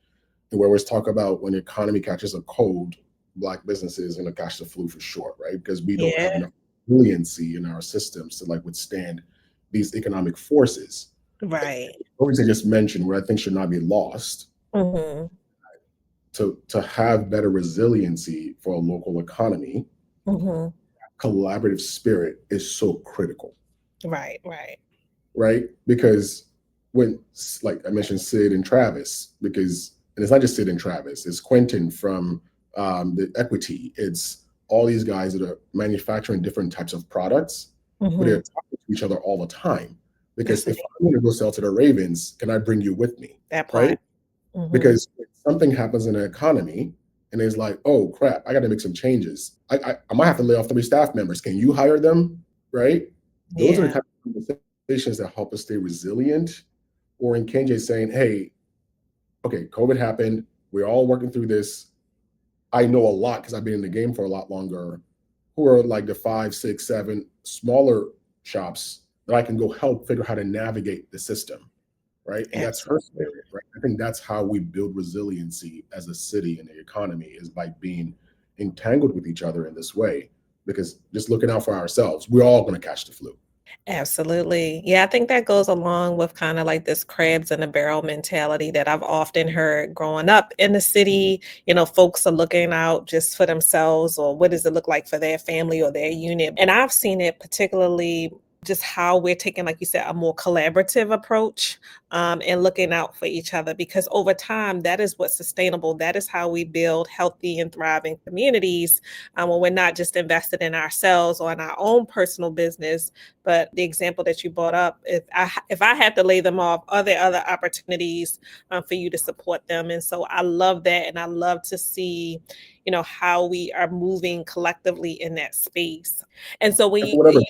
and we always talk about when the economy catches a cold, Black businesses are going to catch the flu for sure, right? Because we don't Yeah, have enough resiliency in our systems to like withstand these economic forces. right. Always I just mentioned what I think should not be lost hmm to have better resiliency for a local economy. hmm Collaborative spirit is so critical, Right, right. right? Because when, like I mentioned, Sid and Travis, because, and it's not just Sid and Travis, it's Quentin from the Equity, it's all these guys that are manufacturing different types of products, but they're hmm talking to each other all the time. Because That's if amazing. I'm going to go sell to the Ravens, can I bring you with me, That right? part. hmm Because if something happens in the economy and it's like, oh crap, I got to make some changes. I might have to lay off 3 staff members. Can you hire them? Right? Those are the Yeah, type of conversations that help us stay resilient. Or in KJ saying, hey, okay, COVID happened. We're all working through this. I know a lot because I've been in the game for a lot longer. Who are like the 5, 6, 7 smaller shops that I can go help figure out how to navigate the system, right? And that's her absolutely. spirit, right? I think that's how we build resiliency as a city and the economy, is by being entangled with each other in this way. Because just looking out for ourselves, we're all going to catch the flu. Absolutely. Yeah, I think that goes along with kind of like this crabs in a barrel mentality that I've often heard growing up in the city. Folks are looking out just for themselves, or what does it look like for their family or their unit. And I've seen it particularly just how we're taking, like you said, a more collaborative approach, and looking out for each other, because over time, that is what's sustainable. That is how we build healthy and thriving communities, when we're not just invested in ourselves or in our own personal business. But the example that you brought up, if I had to lay them off, are there other opportunities for you to support them? And so I love that, and I love to see, how we are moving collectively in that space. And so And we, for whatever,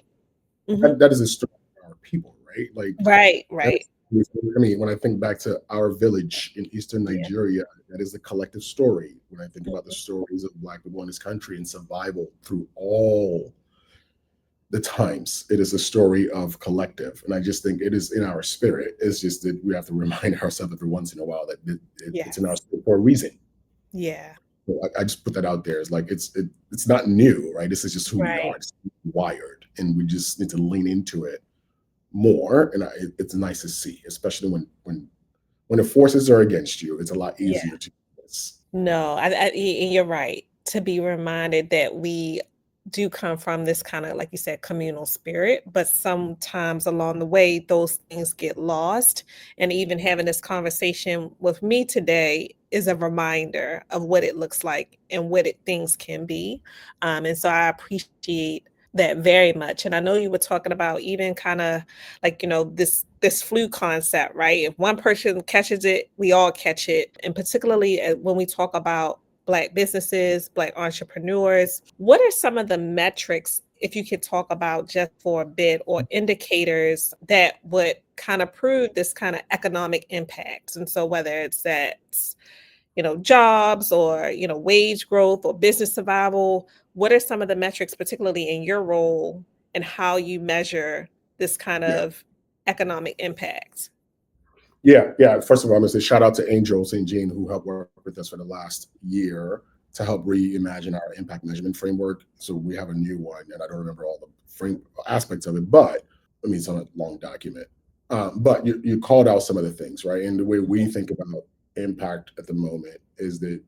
Mhm. that is a story of our people, right? Like Right, right, that's, I mean, when I think back to our village in Eastern yeah, Nigeria, that is a collective story. When I think about the stories of Black people in this country and survival through all the times, it is a story of collective. And I just think it is in our spirit. It's just that we have to remind ourselves every once in a while that it's in our yes, spirit for a reason. yeah, So I just put that out there. It's like it's not new, right? This is just who we are. right. It's wired, and we just need to lean into it more. And it's nice to see, especially when the forces are against you. It's a lot Yeah. easier to do this. No, and you're right. To be reminded that we do come from this kind of, like you said, communal spirit, but sometimes along the way, those things get lost. And even having this conversation with me today is a reminder of what it looks like and what things can be. And so I appreciate that very much. And I know you were talking about even kind of like, this flu concept, right? If one person catches it, we all catch it. And particularly when we talk about Black businesses, Black entrepreneurs, what are some of the metrics, if you could talk about just for a bit, or indicators that would kind of prove this kind of economic impact? And so whether it's that, jobs, or, wage growth, or business survival, what are some of the metrics, particularly in your role, and how you measure this kind Yeah. of economic impact? Yeah. First of all, I'm gonna say shout out to Angel St. Jean who helped work with us for the last year to help reimagine our impact measurement framework. So we have a new one, and I don't remember all the frame aspects of it, but I mean it's on a long document. But you called out some of the things, right? And the way we think about impact at the moment is that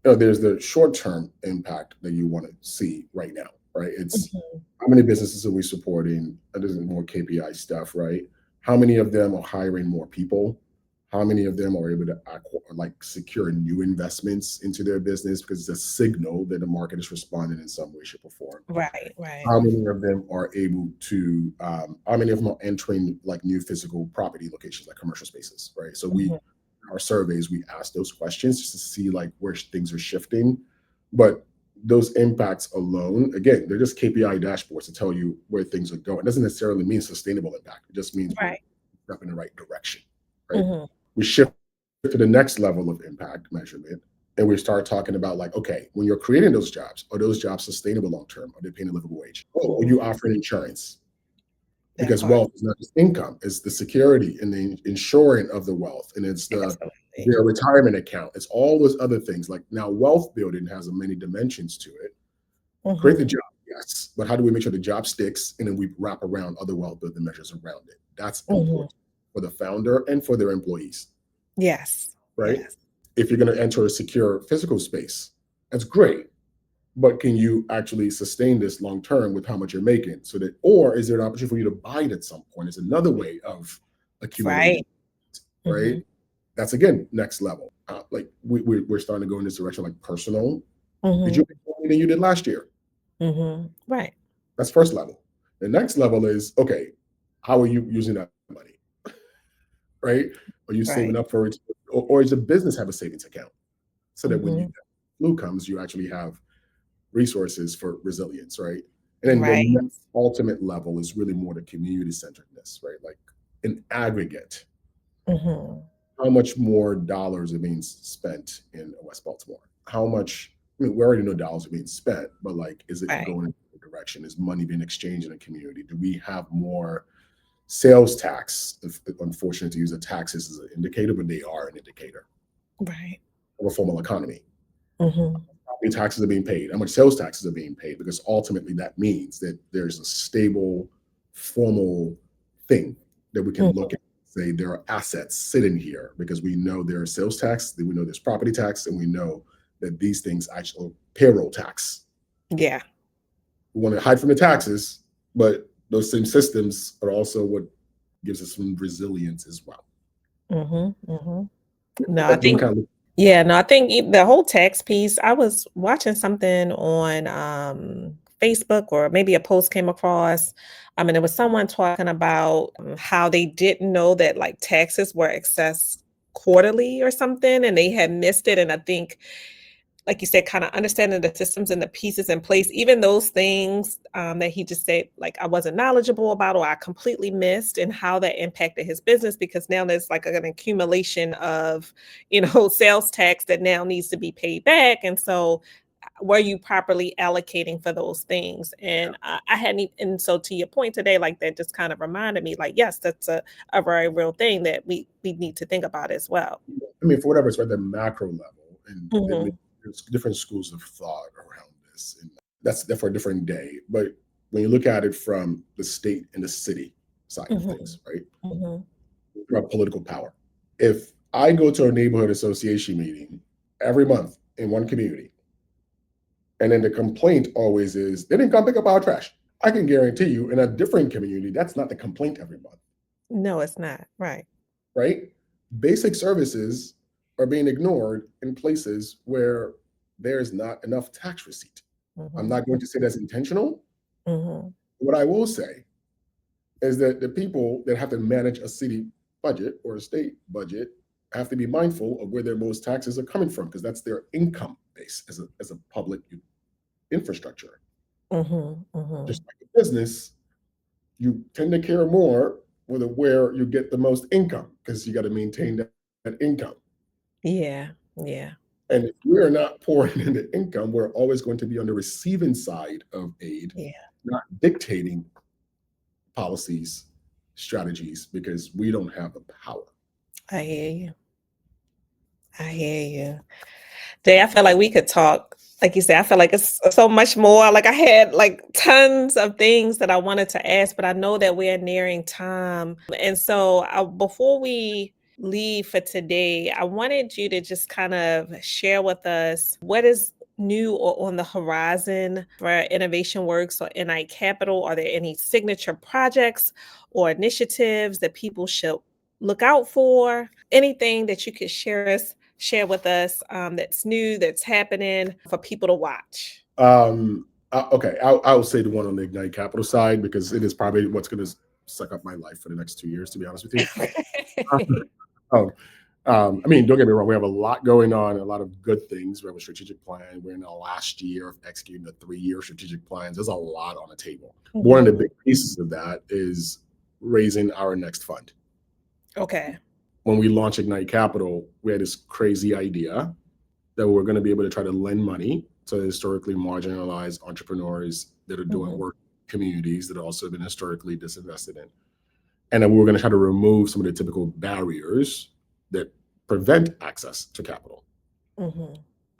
there's the short-term impact that you want to see right now, right? It's Mhm. how many businesses are we supporting? That isn't more KPI stuff, right? How many of them are hiring more people? How many of them are able to like secure new investments into their business because it's a signal that the market is responding in some way, shape, or form? Right, right. How many of them are able to? How many of them are entering like new physical property locations, like commercial spaces, right? So Mhm. our surveys, we ask those questions just to see like where things are shifting. But those impacts alone, again, they're just KPI dashboards to tell you where things are going. It doesn't necessarily mean sustainable impact. It just means we're Right. stepping in the right direction, right? Mhm. We shift to the next level of impact measurement, and we start talking about like, okay, when you're creating those jobs, are those jobs sustainable long term? Are they paying a livable wage? Oh, are Mhm. you offering insurance? That Because part. wealth is not just income, it's the security and the insuring of the wealth, and it's Absolutely. their retirement account. It's all those other things. Like now, wealth building has many dimensions to it. Create the Mhm. job, yes, but how do we make sure the job sticks, and then we wrap around other wealth building measures around it? That's Mhm. important for the founder and for their employees, Yes. right? Yes. If you're going to enter a secure physical space, that's great, but can you actually sustain this long term with how much you're making? So that, or is there an opportunity for you to buy it at some point? Is another way of accumulating, Right. right? Mhm. That's again next level. Like we're starting to go in this direction, like personal. Did you Mhm. make more money than you did last year? Mhm. Right. That's first level. The next level is okay. How are you using that money? Right? Are you saving Right. up for it, or does the business have a savings account so that when you Mhm. flu comes, you actually have resources for resilience, right? And then the Right. next ultimate level is really more the community centeredness, right? Like in aggregate, Mhm. how much more dollars are being spent in West Baltimore? How much? I mean, we already know dollars are being spent, but like, is it Right. going in the direction? Is money being exchanged in the community? Do we have more sales tax? If, unfortunate to use the taxes as an indicator, but they are an indicator Right. of a formal economy. Mhm. How many taxes are being paid? How much sales taxes are being paid? Because ultimately that means that there's a stable formal thing that we can look at and say there are assets sitting here because we know there are sales tax, we know there's property tax, and we know that these things actually payroll tax. Yeah. We want to hide from the taxes, but those same systems are also what gives us some resilience as well. No, I think I think the whole tax piece, I was watching something on Facebook, or maybe a post came across. I mean, there was someone talking about how they didn't know that like taxes were assessed quarterly or something, and they had missed it. And I think, like you said, kind of understanding the systems and the pieces in place, even those things that he just said, like I wasn't knowledgeable about, or I completely missed, and how that impacted his business, because now there's like an accumulation of, sales tax that now needs to be paid back. And so were you properly allocating for those things? And I hadn't, and so to your point today, like that just kind of reminded me, like, yes, that's a very real thing that we need to think about as well. I mean, for whatever it's at the macro level, and there's different schools of thought around this, and that's for a different day. But when you look at it from the state and the city side of things, right? About political power. If I go to a neighborhood association meeting every month in one community, and then the complaint always is they didn't come pick up our trash, I can guarantee you in a different community, that's not the complaint every month. No, it's not. Right. Right? Basic services are being ignored in places where there's not enough tax receipt. I'm not going to say that's intentional. What I will say is that the people that have to manage a city budget or a state budget have to be mindful of where their most taxes are coming from, because that's their income base as a public infrastructure. Just like a business, you tend to care more with where you get the most income, because you got to maintain that income. Yeah. And if we're not pouring in the income, we're always going to be on the receiving side of aid, not dictating policies, strategies, because we don't have the power. I hear you. Jay, I feel like we could talk. Like you said, I feel like it's so much more. Like I had like tons of things that I wanted to ask, but I know that we're nearing time. And so before we leave for today, I wanted you to just kind of share with us what is new or on the horizon for Innovation Works or NI Capital. Are there any signature projects or initiatives that people should look out for? Anything that you could share with us that's new, that's happening for people to watch? Okay, I'll say the one on the Ignite Capital side, because it is probably what's going to suck up my life for the next 2 years, to be honest with you. I mean, don't get me wrong, we have a lot going on, a lot of good things. We have a strategic plan. We're in the last year of executing the 3-year strategic plans. There's a lot on the table. One of the big pieces of that is raising our next fund. Okay. When we launched Ignite Capital, we had this crazy idea that we were going to be able to try to lend money to historically marginalized entrepreneurs that are doing work in communities that have also been historically disinvested in. And then we were going to try to remove some of the typical barriers that prevent access to capital.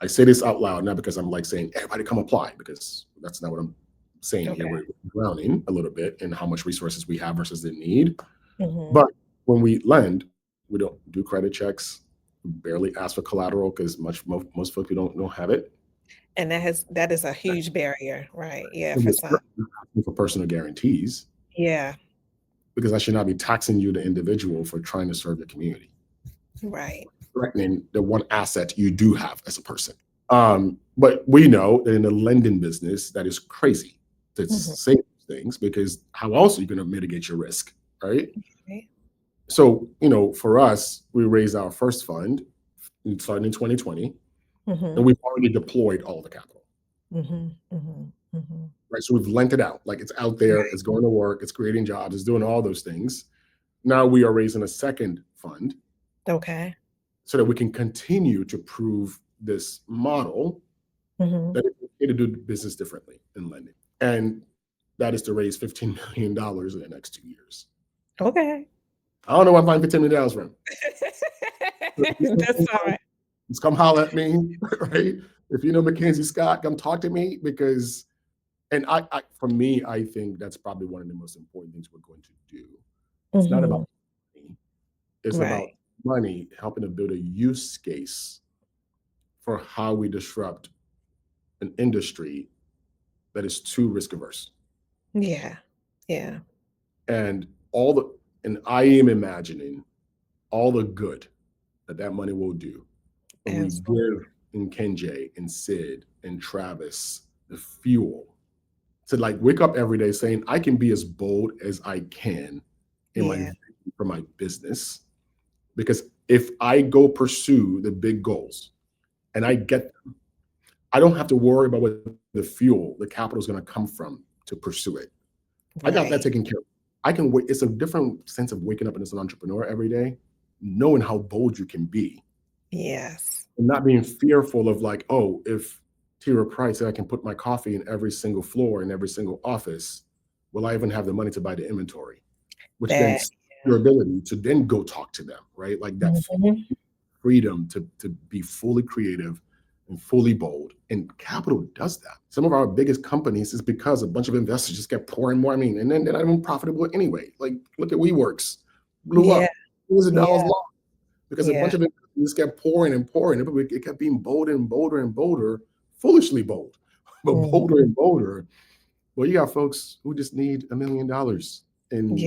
I say this out loud, not because I'm like saying, everybody come apply, because that's not what I'm saying here. We're drowning a little bit in how much resources we have versus the need. But when we lend, we don't do credit checks, we barely ask for collateral, because most folks don't have it. And that is a huge barrier, right? Yeah, And for some. for personal guarantees. Yeah. Because I should not be taxing you, the individual, for trying to serve the community. Right. Threatening the one asset you do have as a person. But we know that in the lending business, that is crazy to say things, because how else are you going to mitigate your risk, right? So, for us, we raised our first fund starting in 2020, and we've already deployed all the capital. Right, so we've lent it out, like it's out there, it's going to work, it's creating jobs, it's doing all those things. Now we are raising a second fund, so that we can continue to prove this model that it's okay to do business differently in lending, and that is to raise $15 million in the next 2 years. Okay. I don't know where I'm finding $15 million from. That's all right. Just come holler at me, right? If you know Mackenzie Scott, come talk to me, because And for me, I think that's probably one of the most important things we're going to do. It's not Mhm. about money. It's about Right. money helping to build a use case for how we disrupt an industry that is too risk averse. Yeah. Yeah. And all the and I am imagining all the good that that money will do when we Absolutely. give Nkenje and Sid and Travis the fuel to like wake up every day saying, I can be as bold as I can in my Yeah. vision for my business. Because if I go pursue the big goals and I get them, I don't have to worry about what the fuel, the capital is going to come from to pursue it. I got that Right. taken care of. I can wait. It's a different sense of waking up as an entrepreneur every day, knowing how bold you can be Yes. and not being fearful of like, oh, if Tira Price said I can put my coffee in every single floor in every single office, will I even have the money to buy the inventory? Which then That. your ability to then go talk to them, right? Like that Mhm. freedom to be fully creative and fully bold. And capital does that. Some of our biggest companies is because a bunch of investors just kept pouring more. I mean, and then they're not even profitable anyway. Like, look at WeWorks, blew Yeah. up, billions of dollars Yeah. lost because a Yeah. bunch of investors kept pouring and pouring. It kept being bolder and bolder and bolder, foolishly bold, but Mhm. bolder and bolder. Well, you got folks who just need $1 million, Yeah. and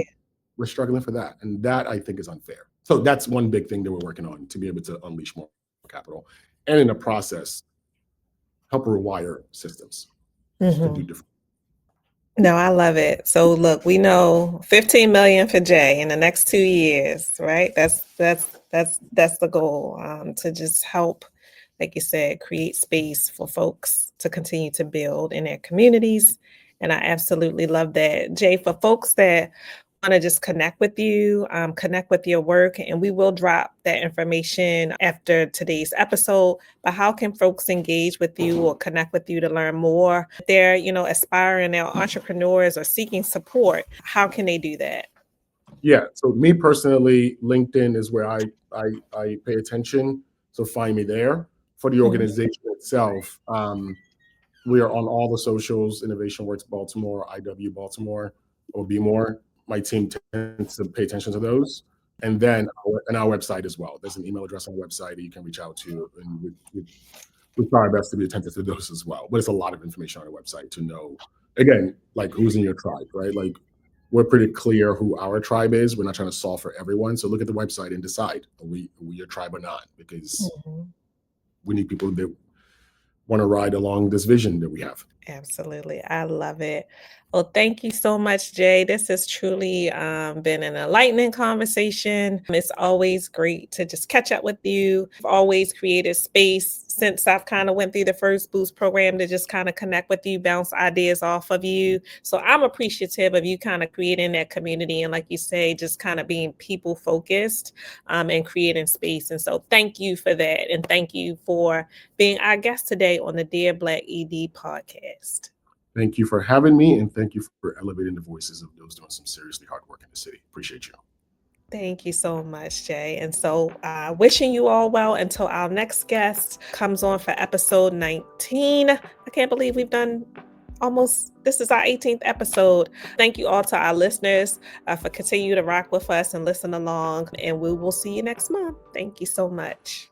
we're struggling for that, and that I think is unfair. So that's one big thing that we're working on to be able to unleash more capital, and in the process, help rewire systems to do Mhm. different. No, I love it. So look, we know 15 million for Jay in the next 2 years, right? That's the goal. To just help, like you said, create space for folks to continue to build in their communities. And I absolutely love that. Jay, for folks that want to just connect with you, connect with your work, and we will drop that information after today's episode. But how can folks engage with you or connect with you to learn more? If they're, aspiring, they're entrepreneurs or seeking support, how can they do that? Yeah. So me personally, LinkedIn is where I pay attention. So find me there. For the Mhm. organization itself, we are on all the socials, Innovation Works Baltimore, IW Baltimore, or Be More. My team tends to pay attention to those. And then on our website as well. There's an email address on the website that you can reach out to. And we try our best to be attentive to those as well. But it's a lot of information on our website to know, again, like who's in your tribe, right? Like we're pretty clear who our tribe is. We're not trying to solve for everyone. So look at the website and decide, are we your tribe or not? Because Mhm. we need people that want to ride along this vision that we have. Absolutely. I love it. Well, thank you so much, Jay. This has truly been an enlightening conversation. It's always great to just catch up with you. I've always created space since I've kind of went through the first boost program to just kind of connect with you, bounce ideas off of you. So I'm appreciative of you kind of creating that community. And like you say, just kind of being people focused and creating space. And so thank you for that. And thank you for being our guest today on the Dear Black ED podcast. Thank you for having me, and thank you for elevating the voices of those doing some seriously hard work in the city. Appreciate you. Thank you so much, Jay. And so, wishing you all well until our next guest comes on for episode 19. I can't believe we've done this is our 18th episode. Thank you all to our listeners for continuing to rock with us and listen along. And we will see you next month. Thank you so much.